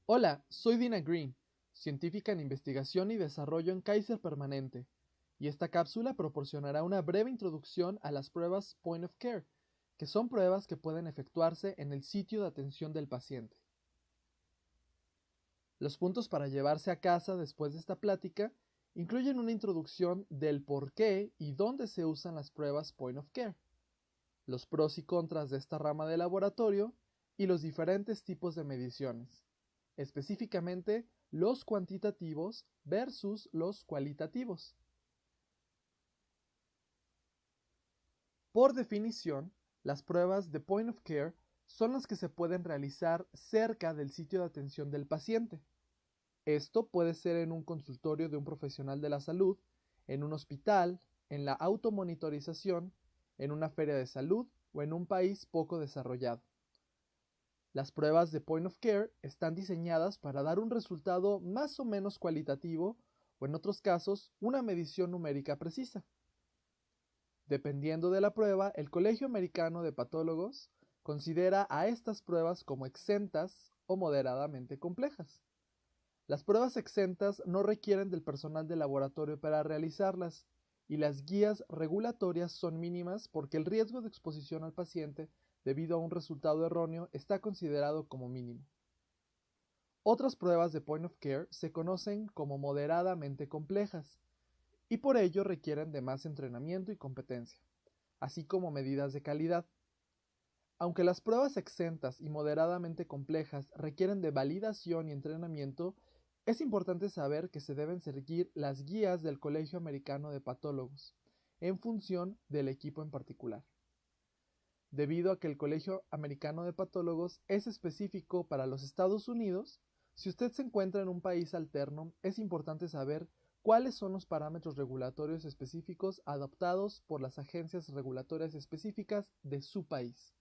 Hola, soy Dina Green, científica en investigación y desarrollo en Kaiser Permanente, y esta cápsula proporcionará una breve introducción a las pruebas Point of Care, que son pruebas que pueden efectuarse en el sitio de atención del paciente. Los puntos para llevarse a casa después de esta plática incluyen una introducción del por qué y dónde se usan las pruebas Point of Care, los pros y contras de esta rama de laboratorio y los diferentes tipos de mediciones, específicamente los cuantitativos versus los cualitativos. Por definición, las pruebas de Point of Care son las que se pueden realizar cerca del sitio de atención del paciente. Esto puede ser en un consultorio de un profesional de la salud, en un hospital, en la automonitorización, en una feria de salud o en un país poco desarrollado. Las pruebas de Point of Care están diseñadas para dar un resultado más o menos cualitativo o en otros casos una medición numérica precisa. Dependiendo de la prueba, el Colegio Americano de Patólogos considera a estas pruebas como exentas o moderadamente complejas. Las pruebas exentas no requieren del personal de laboratorio para realizarlas y las guías regulatorias son mínimas porque el riesgo de exposición al paciente debido a un resultado erróneo está considerado como mínimo. Otras pruebas de Point of Care se conocen como moderadamente complejas y por ello requieren de más entrenamiento y competencia, así como medidas de calidad. Aunque las pruebas exentas y moderadamente complejas requieren de validación y entrenamiento, es importante saber que se deben seguir las guías del Colegio Americano de Patólogos, en función del equipo en particular. Debido a que el Colegio Americano de Patólogos es específico para los Estados Unidos, si usted se encuentra en un país alterno, es importante saber cuáles son los parámetros regulatorios específicos adoptados por las agencias regulatorias específicas de su país.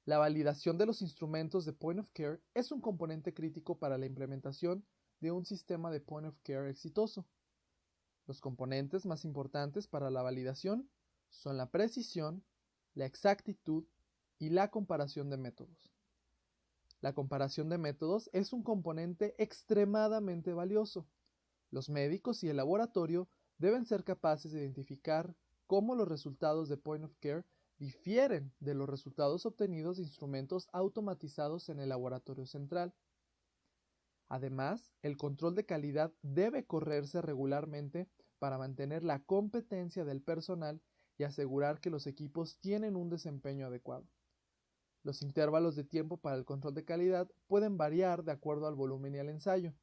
La validación de los instrumentos de Point of Care es un componente crítico para la implementación de un sistema de Point of Care exitoso. Los componentes más importantes para la validación son la precisión, la exactitud y la comparación de métodos. La comparación de métodos es un componente extremadamente valioso. Los médicos y el laboratorio deben ser capaces de identificar cómo los resultados de Point of Care difieren de los resultados obtenidos de instrumentos automatizados en el laboratorio central. Además, el control de calidad debe correrse regularmente para mantener la competencia del personal y asegurar que los equipos tienen un desempeño adecuado. Los intervalos de tiempo para el control de calidad pueden variar de acuerdo al volumen y al ensayo.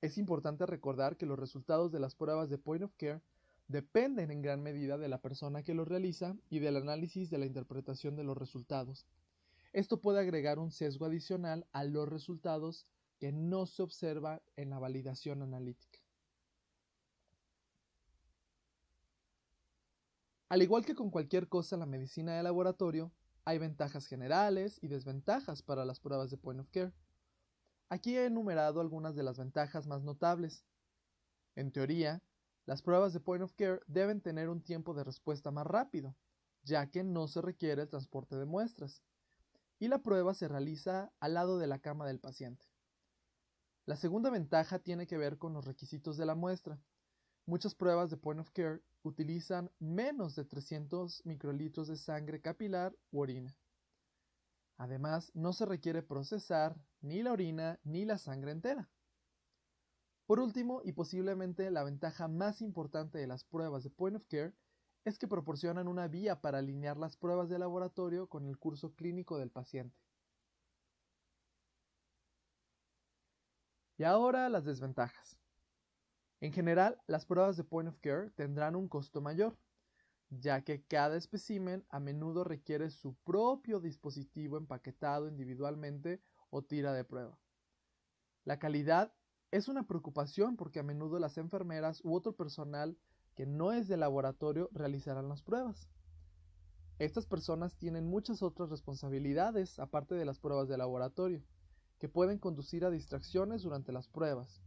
Es importante recordar que los resultados de las pruebas de Point of Care dependen en gran medida de la persona que los realiza y del análisis de la interpretación de los resultados. Esto puede agregar un sesgo adicional a los resultados que no se observa en la validación analítica. Al igual que con cualquier cosa en la medicina de laboratorio, hay ventajas generales y desventajas para las pruebas de Point of Care. Aquí he enumerado algunas de las ventajas más notables. En teoría, las pruebas de Point of Care deben tener un tiempo de respuesta más rápido, ya que no se requiere el transporte de muestras, y la prueba se realiza al lado de la cama del paciente. La segunda ventaja tiene que ver con los requisitos de la muestra. Muchas pruebas de Point of Care utilizan menos de 300 microlitros de sangre capilar u orina. Además, no se requiere procesar ni la orina ni la sangre entera. Por último, y posiblemente la ventaja más importante de las pruebas de Point of Care, es que proporcionan una vía para alinear las pruebas de laboratorio con el curso clínico del paciente. Y ahora las desventajas. En general, las pruebas de Point of Care tendrán un costo mayor, ya que cada espécimen a menudo requiere su propio dispositivo empaquetado individualmente o tira de prueba. La calidad es una preocupación porque a menudo las enfermeras u otro personal que no es de laboratorio realizarán las pruebas. Estas personas tienen muchas otras responsabilidades aparte de las pruebas de laboratorio, que pueden conducir a distracciones durante las pruebas.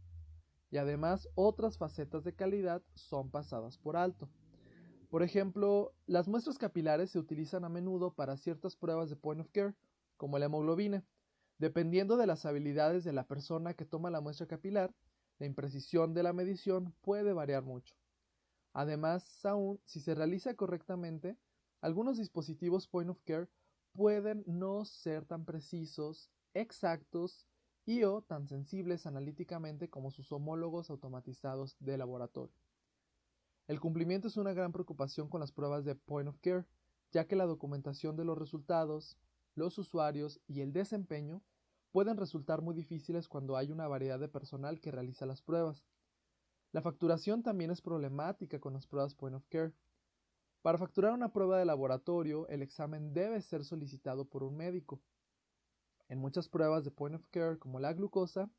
Y además otras facetas de calidad son pasadas por alto. Por ejemplo, las muestras capilares se utilizan a menudo para ciertas pruebas de Point of Care, como la hemoglobina. Dependiendo de las habilidades de la persona que toma la muestra capilar, la imprecisión de la medición puede variar mucho. Además, aún si se realiza correctamente, algunos dispositivos point of care pueden no ser tan precisos, exactos y o tan sensibles analíticamente como sus homólogos automatizados de laboratorio. El cumplimiento es una gran preocupación con las pruebas de point of care, ya que la documentación de los resultados, los usuarios y el desempeño pueden resultar muy difíciles cuando hay una variedad de personal que realiza las pruebas. La facturación también es problemática con las pruebas point of care. Para facturar una prueba de laboratorio, el examen debe ser solicitado por un médico. En muchas pruebas de point of care, como la glucosa,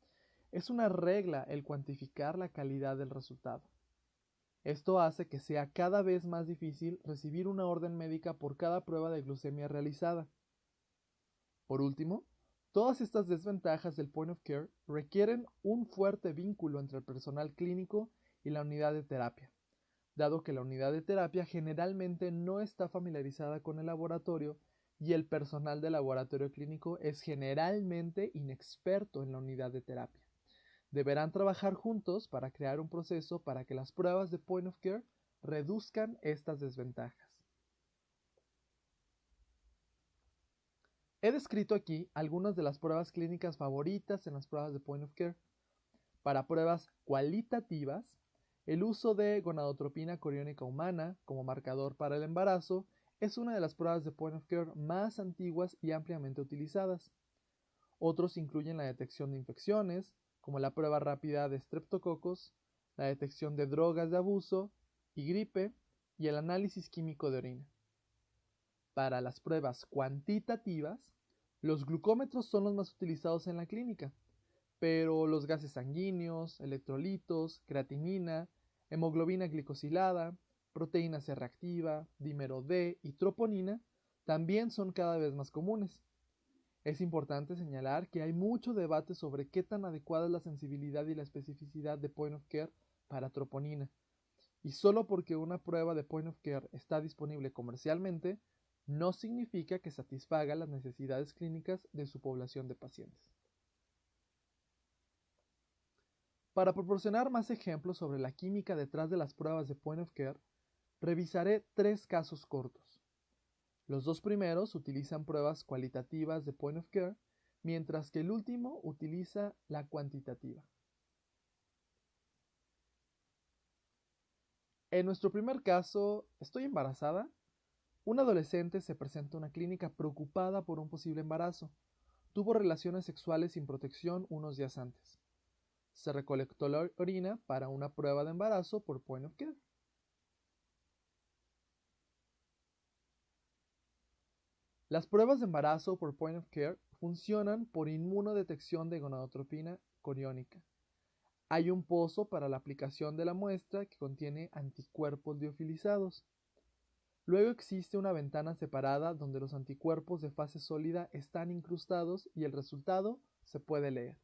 es una regla el cuantificar la calidad del resultado. Esto hace que sea cada vez más difícil recibir una orden médica por cada prueba de glucemia realizada. Por último, todas estas desventajas del point of care requieren un fuerte vínculo entre el personal clínico y la unidad de terapia, dado que la unidad de terapia generalmente no está familiarizada con el laboratorio y el personal del laboratorio clínico es generalmente inexperto en la unidad de terapia. Deberán trabajar juntos para crear un proceso para que las pruebas de point of care reduzcan estas desventajas. He descrito aquí algunas de las pruebas clínicas favoritas en las pruebas de point of care. Para pruebas cualitativas, el uso de gonadotropina coriónica humana como marcador para el embarazo es una de las pruebas de point of care más antiguas y ampliamente utilizadas. Otros incluyen la detección de infecciones, como la prueba rápida de streptococos, la detección de drogas de abuso y gripe, y el análisis químico de orina. Para las pruebas cuantitativas, los glucómetros son los más utilizados en la clínica, pero los gases sanguíneos, electrolitos, creatinina, hemoglobina glicosilada, proteína C reactiva, dímero D y troponina también son cada vez más comunes. Es importante señalar que hay mucho debate sobre qué tan adecuada es la sensibilidad y la especificidad de point of care para troponina, y solo porque una prueba de point of care está disponible comercialmente, no significa que satisfaga las necesidades clínicas de su población de pacientes. Para proporcionar más ejemplos sobre la química detrás de las pruebas de point of care, revisaré 3 casos cortos. Los 2 primeros utilizan pruebas cualitativas de point of care, mientras que el último utiliza la cuantitativa. En nuestro primer caso, estoy embarazada. Un adolescente se presenta a una clínica preocupada por un posible embarazo. Tuvo relaciones sexuales sin protección unos días antes. Se recolectó la orina para una prueba de embarazo por point of care. Las pruebas de embarazo por point of care funcionan por inmunodetección de gonadotropina coriónica. Hay un pozo para la aplicación de la muestra que contiene anticuerpos liofilizados. Luego existe una ventana separada donde los anticuerpos de fase sólida están incrustados y el resultado se puede leer.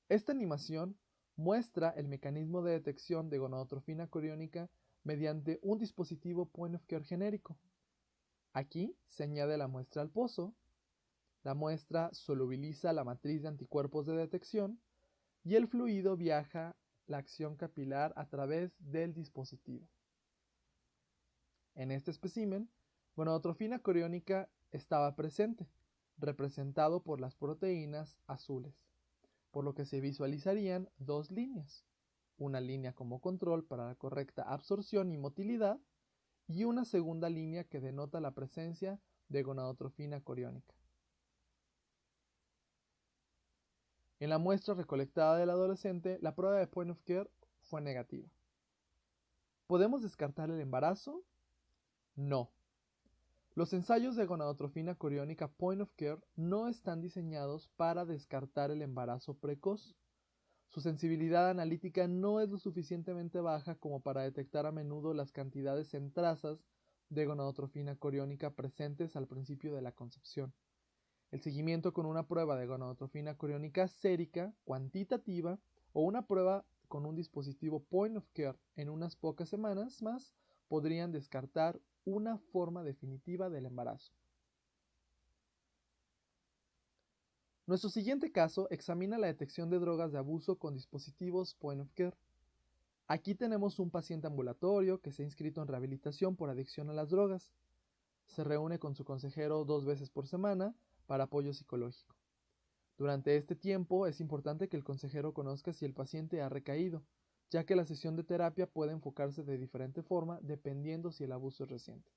Esta animación muestra el mecanismo de detección de gonadotropina coriónica mediante un dispositivo point of care genérico. Aquí se añade la muestra al pozo, la muestra solubiliza la matriz de anticuerpos de detección y el fluido viaja la acción capilar a través del dispositivo. En este espécimen, gonadotropina coriónica estaba presente, representado por las proteínas azules, por lo que se visualizarían 2 líneas, una línea como control para la correcta absorción y motilidad, y una segunda línea que denota la presencia de gonadotropina coriónica. En la muestra recolectada del adolescente, la prueba de point of care fue negativa. ¿Podemos descartar el embarazo? No. Los ensayos de gonadotropina coriónica point of care no están diseñados para descartar el embarazo precoz. Su sensibilidad analítica no es lo suficientemente baja como para detectar a menudo las cantidades en trazas de gonadotropina coriónica presentes al principio de la concepción. El seguimiento con una prueba de gonadotropina coriónica sérica, cuantitativa, o una prueba con un dispositivo point of care en unas pocas semanas más podrían descartar una forma definitiva del embarazo. Nuestro siguiente caso examina la detección de drogas de abuso con dispositivos point of care. Aquí tenemos un paciente ambulatorio que se ha inscrito en rehabilitación por adicción a las drogas. Se reúne con su consejero 2 veces por semana para apoyo psicológico. Durante este tiempo es importante que el consejero conozca si el paciente ha recaído, ya que la sesión de terapia puede enfocarse de diferente forma dependiendo si el abuso es reciente.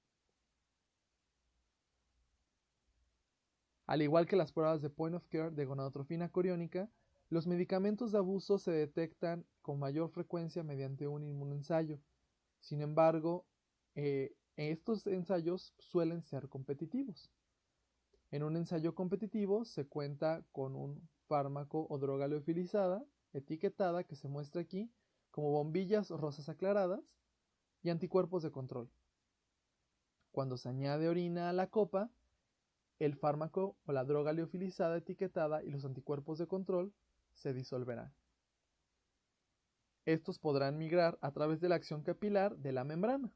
Al igual que las pruebas de point of care de gonadotrofina coriónica, los medicamentos de abuso se detectan con mayor frecuencia mediante un inmunoensayo. Sin embargo, estos ensayos suelen ser competitivos. En un ensayo competitivo se cuenta con un fármaco o droga liofilizada, etiquetada, que se muestra aquí, como bombillas rosas aclaradas, y anticuerpos de control. Cuando se añade orina a la copa, el fármaco o la droga liofilizada etiquetada y los anticuerpos de control se disolverán. Estos podrán migrar a través de la acción capilar de la membrana.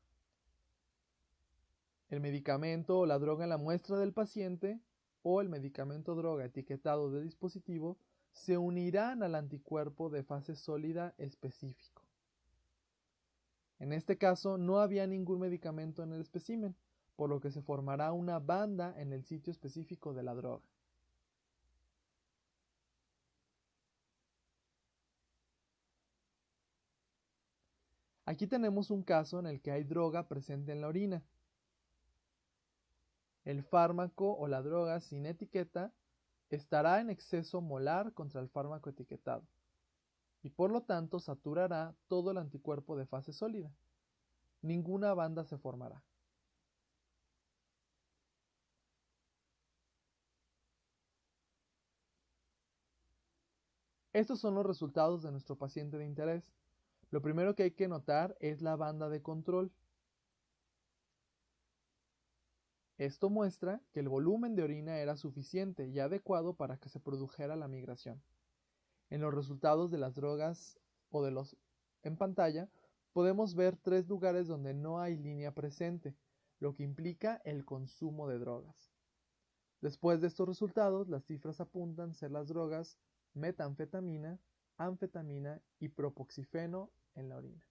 El medicamento o la droga en la muestra del paciente o el medicamento o droga etiquetado de dispositivo se unirán al anticuerpo de fase sólida específico. En este caso no había ningún medicamento en el espécimen, por lo que se formará una banda en el sitio específico de la droga. Aquí tenemos un caso en el que hay droga presente en la orina. El fármaco o la droga sin etiqueta estará en exceso molar contra el fármaco etiquetado y por lo tanto saturará todo el anticuerpo de fase sólida. Ninguna banda se formará. Estos son los resultados de nuestro paciente de interés. Lo primero que hay que notar es la banda de control. Esto muestra que el volumen de orina era suficiente y adecuado para que se produjera la migración. En los resultados de las drogas o de los en pantalla, podemos ver 3 lugares donde no hay línea presente, lo que implica el consumo de drogas. Después de estos resultados, las cifras apuntan ser las drogas metanfetamina, anfetamina y propoxifeno en la orina.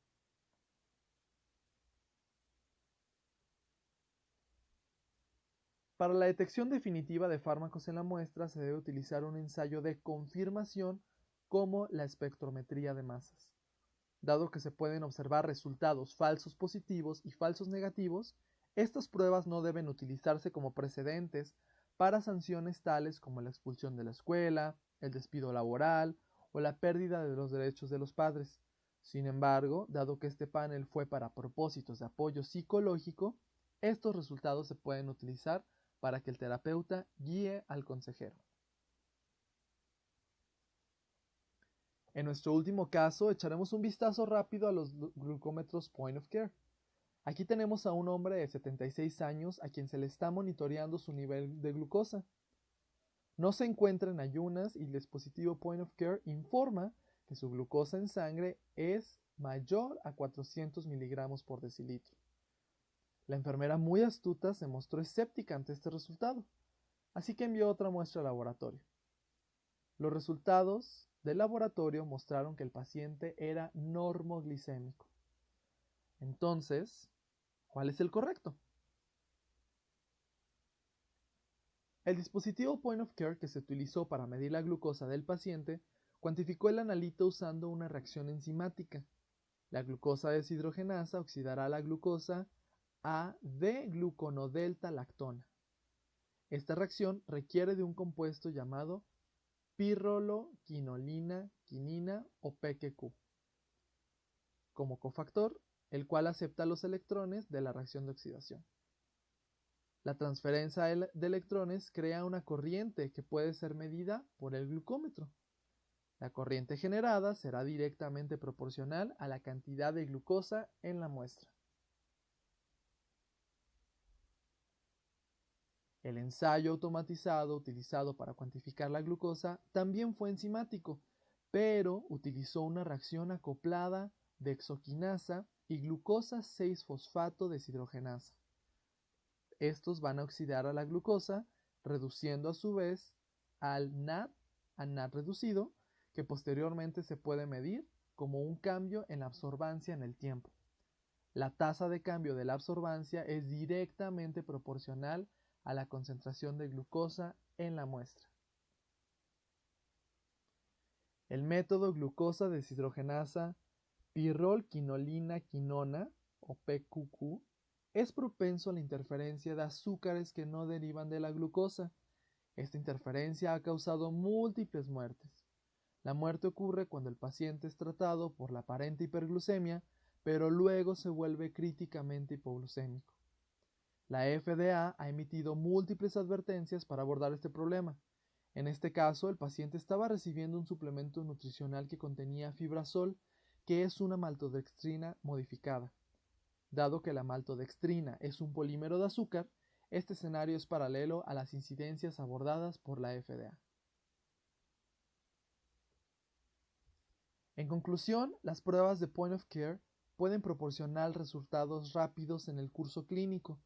Para la detección definitiva de fármacos en la muestra se debe utilizar un ensayo de confirmación como la espectrometría de masas. Dado que se pueden observar resultados falsos positivos y falsos negativos, estas pruebas no deben utilizarse como precedentes para sanciones tales como la expulsión de la escuela, el despido laboral o la pérdida de los derechos de los padres. Sin embargo, dado que este panel fue para propósitos de apoyo psicológico, estos resultados se pueden utilizar para que el terapeuta guíe al consejero. En nuestro último caso, echaremos un vistazo rápido a los glucómetros point of care. Aquí tenemos a un hombre de 76 años a quien se le está monitoreando su nivel de glucosa. No se encuentra en ayunas y el dispositivo point of care informa que su glucosa en sangre es mayor a 400 miligramos por decilitro. La enfermera muy astuta se mostró escéptica ante este resultado, así que envió otra muestra al laboratorio. Los resultados del laboratorio mostraron que el paciente era normoglicémico. Entonces, ¿cuál es el correcto? El dispositivo point of care que se utilizó para medir la glucosa del paciente cuantificó el analito usando una reacción enzimática. La glucosa deshidrogenasa oxidará la glucosa a D-gluconodelta-lactona. Esta reacción requiere de un compuesto llamado pirroloquinolina quinina o PQQ como cofactor, el cual acepta los electrones de la reacción de oxidación. La transferencia de electrones crea una corriente que puede ser medida por el glucómetro. La corriente generada será directamente proporcional a la cantidad de glucosa en la muestra. El ensayo automatizado utilizado para cuantificar la glucosa también fue enzimático, pero utilizó una reacción acoplada de exoquinasa y glucosa 6-fosfato deshidrogenasa. Estos van a oxidar a la glucosa, reduciendo a su vez al NAD a NAD reducido, que posteriormente se puede medir como un cambio en la absorbancia en el tiempo. La tasa de cambio de la absorbancia es directamente proporcional a la concentración de glucosa en la muestra. El método glucosa deshidrogenasa pirrolquinolina-quinona, o PQQ, es propenso a la interferencia de azúcares que no derivan de la glucosa. Esta interferencia ha causado múltiples muertes. La muerte ocurre cuando el paciente es tratado por la aparente hiperglucemia, pero luego se vuelve críticamente hipoglucémico. La FDA ha emitido múltiples advertencias para abordar este problema. En este caso, el paciente estaba recibiendo un suplemento nutricional que contenía fibrazol, que es una maltodextrina modificada. Dado que la maltodextrina es un polímero de azúcar, este escenario es paralelo a las incidencias abordadas por la FDA. En conclusión, las pruebas de point of care pueden proporcionar resultados rápidos en el curso clínico.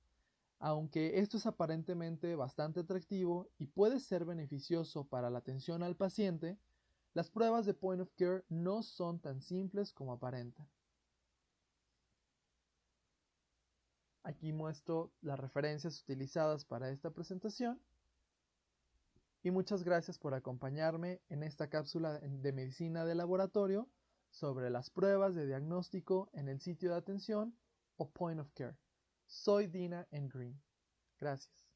Aunque esto es aparentemente bastante atractivo y puede ser beneficioso para la atención al paciente, las pruebas de point of care no son tan simples como aparentan. Aquí muestro las referencias utilizadas para esta presentación y muchas gracias por acompañarme en esta cápsula de medicina de laboratorio sobre las pruebas de diagnóstico en el sitio de atención o point of care. Soy Dina N. Green. Gracias.